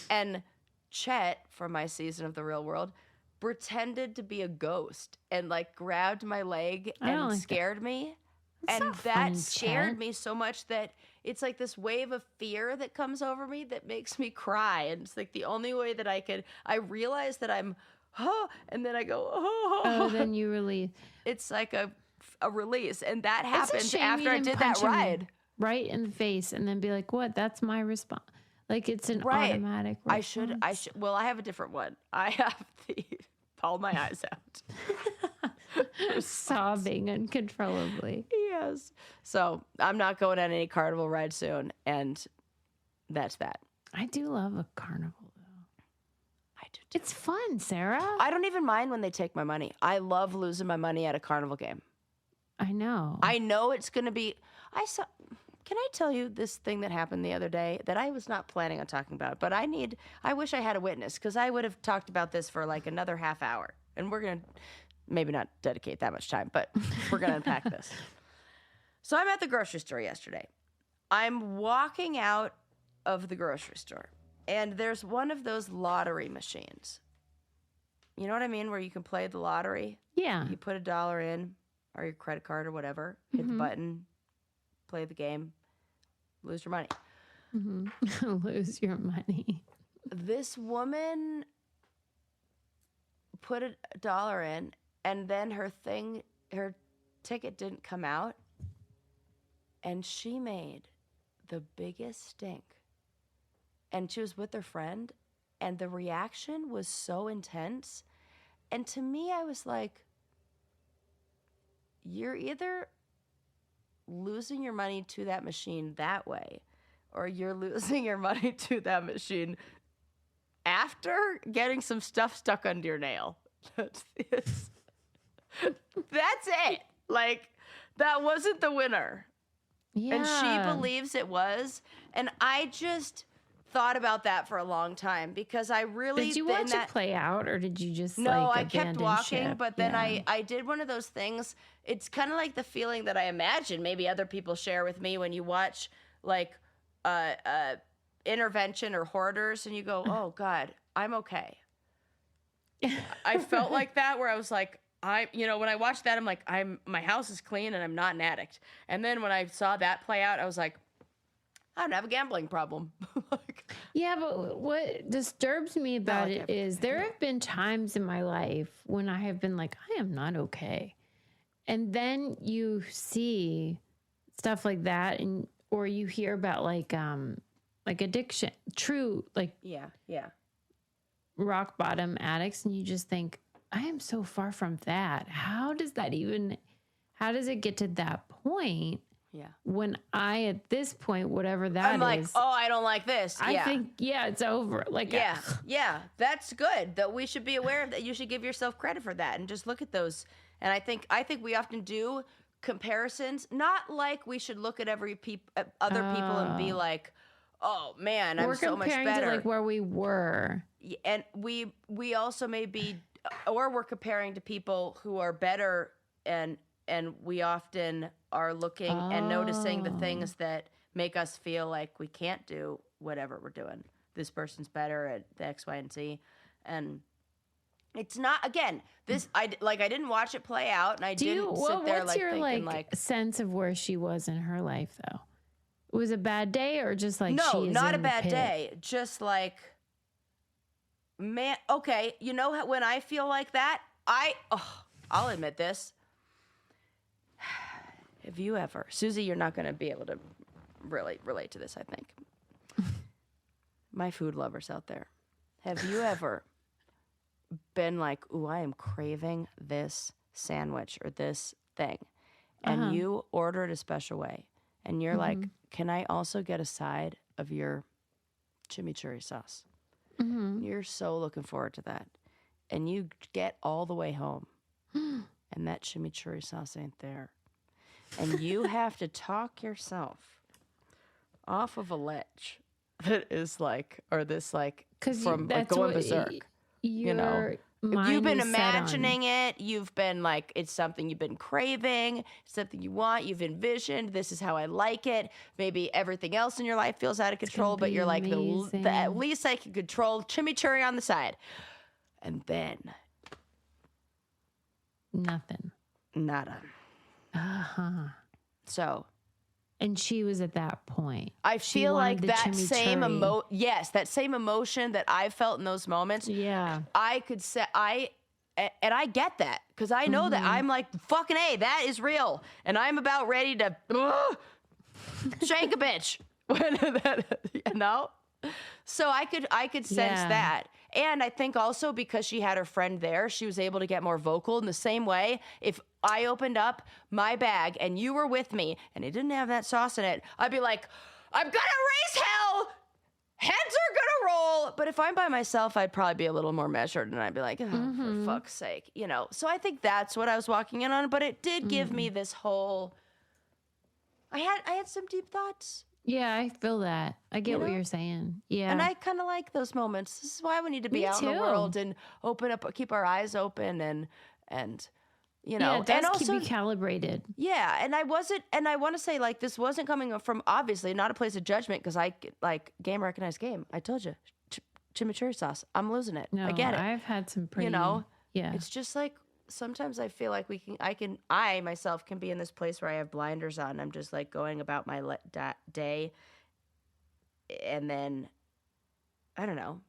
and Chet from my season of The Real World pretended to be a ghost and like grabbed my leg I don't and like that. scared me. That's And not that funny, scared Chet. me so much that it's like this wave of fear that comes over me that makes me cry. And it's like the only way that I realize that I'm, and then I go, Oh, then you really. It's like a release. And that It's a happened shame you after I didn't did that punch him ride. right in the face and then be like, "What? That's my response." Like it's an Right. automatic. I should, response. well, I have a different one. I have the, bawl my eyes out. sobbing uncontrollably. Yes. So I'm not going on any carnival ride soon. And that's that. I do love a carnival though. I do too. It's fun, Sarah. I don't even mind when they take my money. I love losing my money at a carnival game. I know. I know it's going to be. Can I tell you this thing that happened the other day that I was not planning on talking about, but I wish I had a witness, because I would have talked about this for like another half hour. And we're going to maybe not dedicate that much time, but we're going to unpack this. So I'm at the grocery store yesterday. I'm walking out of the grocery store, and there's one of those lottery machines. You know what I mean? Where you can play the lottery. Yeah. You put $1 in, or your credit card or whatever, hit the button, play the game, lose your money. Lose your money. This woman put $1 in, and then her ticket didn't come out, and she made the biggest stink. And she was with her friend, and the reaction was so intense. And to me, I was like, you're either losing your money to that machine that way, or you're losing your money to that machine after getting some stuff stuck under your nail. That's it. Like, that wasn't the winner. Yeah. And she believes it was. And I just thought about that for a long time, because I really... Did you watch it play out, or did you just No, like I kept walking, ship? but then I did one of those things. It's kind of like the feeling that I imagine maybe other people share with me when you watch like Intervention or Hoarders, and you go, oh God, I'm okay. I felt like that, where I was like, when I watched that, I'm like, my house is clean and I'm not an addict. And then when I saw that play out, I was like, I don't have a gambling problem. Yeah, but what disturbs me about it is there have been times in my life when I have been like, I am not okay. And then you see stuff like that, or you hear about like addiction, true, like yeah, rock bottom addicts, and you just think, I am so far from that. How does it get to that point? Yeah. When at this point, whatever that is, I'm like, oh, I don't like this. I think, it's over. Like, yeah, that's good. That we should be aware of that. You should give yourself credit for that and just look at those. And I think we often do comparisons, not like we should look at other people and be like, oh man, I'm so much better. We're comparing to like where we were. And we also may be, or we're comparing to people who are better, and we often are looking and noticing the things that make us feel like we can't do whatever we're doing. This person's better at the X, Y, and Z. And it's not, again, I didn't watch it play out, and I didn't sit there what's your thinking, sense of where she was in her life, though? It was a bad day, or just like, no, she is not in a the bad pit? day. Just like, man, okay, you know how, when I feel like that, I'll admit this. Have you ever, Susie, you're not going to be able to really relate to this, I think. My food lovers out there. Have you ever been like, ooh, I am craving this sandwich or this thing, and you order it a special way, and you're like, can I also get a side of your chimichurri sauce? You're so looking forward to that. And you get all the way home, and that chimichurri sauce ain't there. And you have to talk yourself off of a ledge that is like, or this like, from like going berserk. You know, you've been imagining it. You've been like, it's something you've been craving, something you want. You've envisioned, this is how I like it. Maybe everything else in your life feels out of control, but you're like, at least I can control chimichurri on the side. And then nothing. Nada. So, and she was at that point. I feel like that same that same emotion that I felt in those moments. Yeah, I could say and I get that, because I know that I'm like, fucking A, that is real, and I'm about ready to shank a bitch. You know. So I could sense that. And I think also because she had her friend there, she was able to get more vocal in the same way. If I opened up my bag and you were with me and it didn't have that sauce in it, I'd be like, I'm gonna raise hell. Heads are gonna roll. But if I'm by myself, I'd probably be a little more measured, and I'd be like, oh, for fuck's sake, you know. So I think that's what I was walking in on. But it did give me this whole, I had some deep thoughts. Yeah, I feel that. I get You what know? you're saying. Yeah. And I kind of like those moments. This is why we need to be Me out in the too. world and keep our eyes open and you know, yeah, it does and also keep you calibrated. yeah. And I want to say like this wasn't coming from obviously not a place of judgment because I like game recognized game. I told you, chimichurri sauce. I'm losing it. No, I get it. I've had some pretty. You know, yeah. it's just like sometimes I feel like I myself can be in this place where I have blinders on. I'm just like going about my day. And then, I don't know.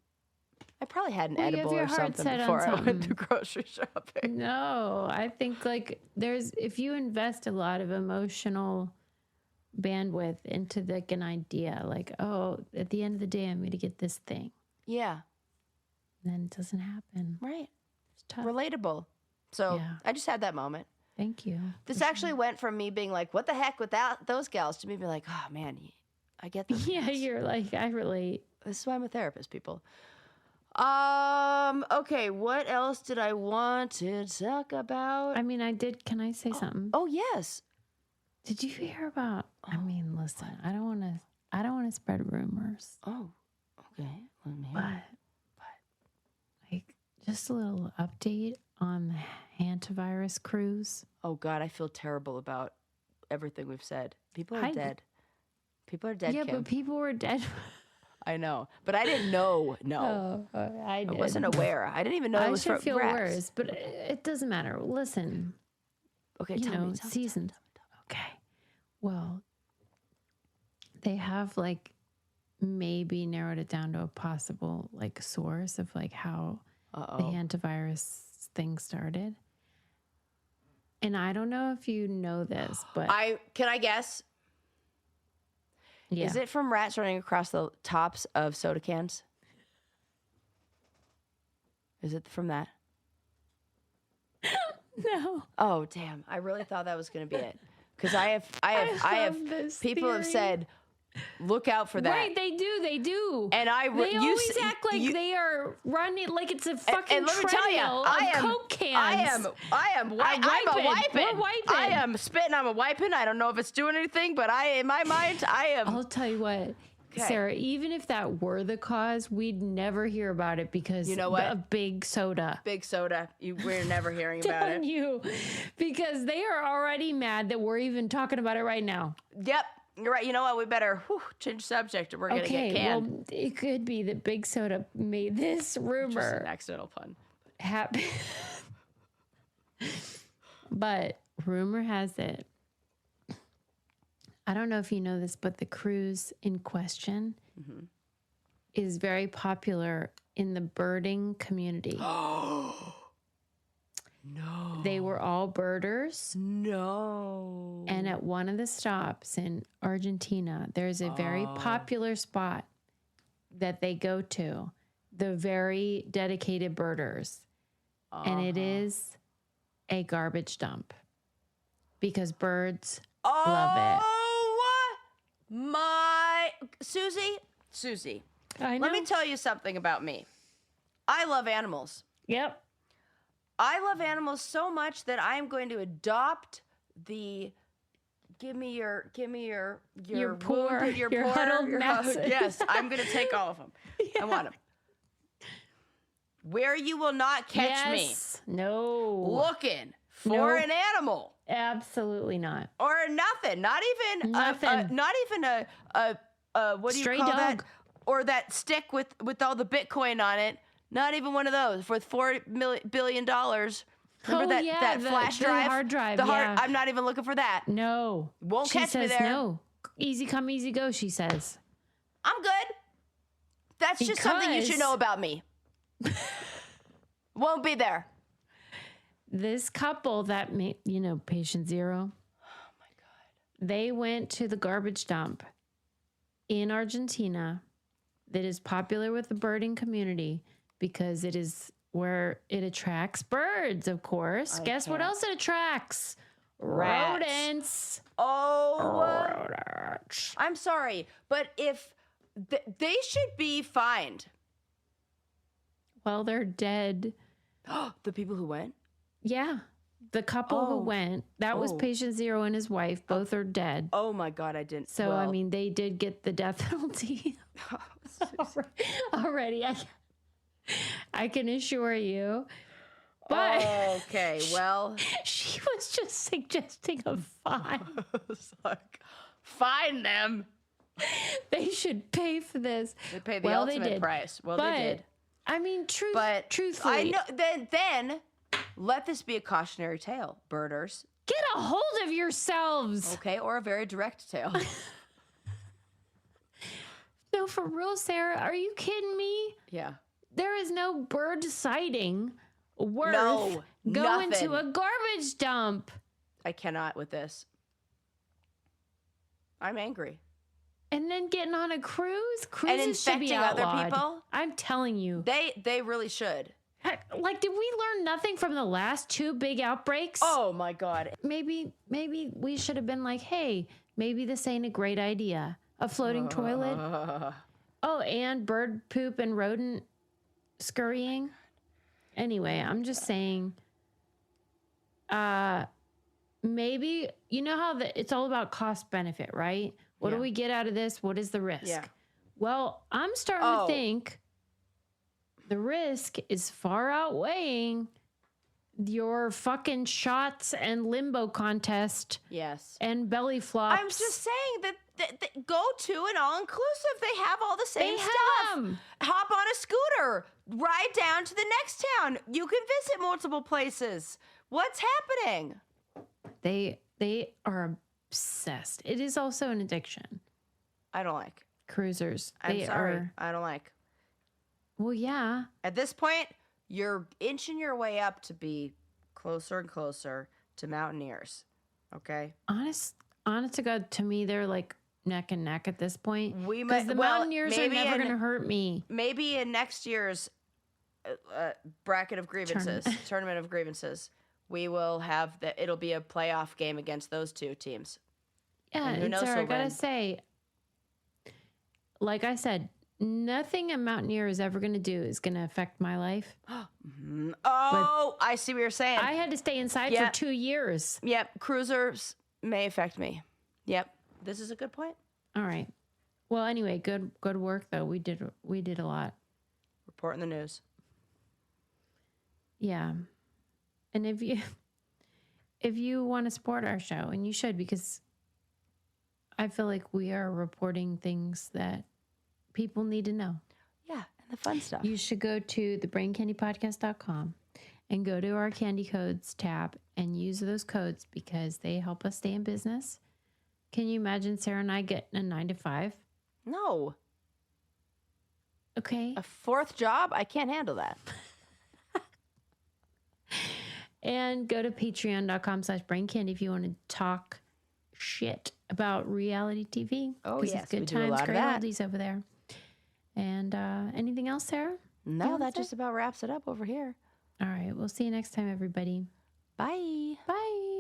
I probably had an Well, you have edible your or heart something set on before I went something. to grocery shopping. No, I think like if you invest a lot of emotional bandwidth into like an idea, like, oh, at the end of the day, I'm going to get this thing. Yeah. Then it doesn't happen. Right. It's tough. Relatable. So Yeah. I just had that moment. Thank you. This actually went from me being like, what the heck without those gals to me being like, oh man, I get those Yeah, gals. you're like, I relate. This is why I'm a therapist, people. Okay, what else did I want to talk about? I mean, can I say something? Oh, yes. Did you hear about, I mean, listen, I don't want to spread rumors, Oh, okay. Let me but hear. like just a little update on the Hantavirus cruise. Oh, God, I feel terrible about everything we've said. People are dead. People are dead, Yeah, Kim. but people were dead. I know. But I didn't know. No. I did. I wasn't aware. I didn't even know it I was should for feel rats. worse, but it doesn't matter. Listen, Okay, you tell know, me. seasons. Okay. Well, they have like maybe narrowed it down to a possible like source of like how the hantavirus thing started. And I don't know if you know this, but Can I guess? yeah. Is it from rats running across the tops of soda cans? Is it from that? No. Oh, damn. I really thought that was going to be it. Because I have this people have theory. said, look out for that. Right, they do. And they always act like they are running like it's a fucking and let me tell you, treadmill of Coke cans. I'm a wiping. We're wiping. I am spitting. I'm a wiping. I don't know if it's doing anything, but in my mind, I am. I'll tell you what, Okay. Sarah, even if that were the cause, we'd never hear about it because You know what? a big soda. Big soda. We're never hearing about Telling it. you, because they are already mad that we're even talking about it right now. Yep. You're right. You know what? We better change subject or we're going to get canned. Well, it could be that Big Soda made this Just an rumor accidental pun. happen. But rumor has it, I don't know if you know this, but the cruise in question is very popular in the birding community. No. They were all birders. No. And at one of the stops in Argentina, there's a very popular spot that they go to, the very dedicated birders. And it is a garbage dump because birds love it. Oh, my. Susie, I know. let me tell you something about me. I love animals. Yep. I love animals so much that I am going to adopt the give me your poor, wounded, your poor, huddled masses. Yes, I'm going to take all of them. I want them. Where you will not catch me No. looking for No. an animal Absolutely not. or nothing. Not even Nothing. not even a what do Stray you call that? dog. Or that stick with all the Bitcoin on it. Not even one of those for $4 billion. Remember that flash the drive? hard drive, The hard. yeah. I'm not even looking for that. No. Won't she catch me says there. No. Easy come, easy go, she says. I'm good. That's just something you should Because- know about me. Won't be there. This couple that patient zero. Oh my God. They went to the garbage dump in Argentina that is popular with the birding community because it is where it attracts birds, of course. Guess what can't. else it attracts? Rats. Rodents. Oh, Rodents. I'm sorry, but if they should be fined. Well, they're dead. The people who went. Yeah. The couple who went, that was patient 0 and his wife. Both are dead. Oh my God, I didn't. So, I mean, they did get the death penalty already. I can assure you. But okay, well. She was just suggesting a fine. It's like, fine them. They should pay for this. They paid the ultimate price. Well, they did. I mean, truthfully. I know. Then let this be a cautionary tale, birders. Get a hold of yourselves. Okay, or a very direct tale. No, for real, Sarah. Are you kidding me? Yeah. There is no bird sighting worth going nothing. to a garbage dump. I cannot with this. I'm angry. And then getting on a cruise? And Cruises should be infecting other outlawed. people? I'm telling you. They really should. Like, did we learn nothing from the last 2 big outbreaks? Oh my God. Maybe we should have been like, hey, maybe this ain't a great idea. A floating toilet. Oh, and bird poop and rodent scurrying. Anyway, I'm just saying, maybe, you know how it's all about cost benefit, right? What do we get out of this? What is the risk? Yeah. Well, I'm starting to think the risk is far outweighing your fucking shots and limbo contest. Yes. And belly flops. I'm just saying that go to an all-inclusive. They have all the same stuff. Them. Hop on a scooter. Ride down to the next town. You can visit multiple places. What's happening? They are obsessed. It is also an addiction. I don't like. Cruisers. I'm sorry. I don't like. Well, yeah. At this point, you're inching your way up to be closer and closer to mountaineers. Okay? Honest to God, to me, they're like neck and neck at this point. Because the mountaineers are never going to hurt me. Maybe in next year's bracket of grievances, tournament of grievances, we will have it'll be a playoff game against those 2 teams. Yeah, and Sarah, I gotta say, like I said, nothing a mountaineer is ever going to do is going to affect my life. I see what you're saying. I had to stay inside for 2 years. Yep, cruisers may affect me. Yep, this is a good point. All right. Well, anyway, good work though. We did a lot. Reporting the news. Yeah. And if you want to support our show, and you should, because I feel like we are reporting things that people need to know. Yeah, and the fun stuff. You should go to thebraincandypodcast.com and go to our candy codes tab and use those codes because they help us stay in business. Can you imagine Sarah and I getting a 9 to 5? No. Okay. A 4th job? I can't handle that. And go to patreon.com/braincandy if you want to talk shit about reality TV. Oh, yes. It's good times, great oldies over there. And anything else, Sarah? No, that just about wraps it up over here. All right. We'll see you next time, everybody. Bye. Bye.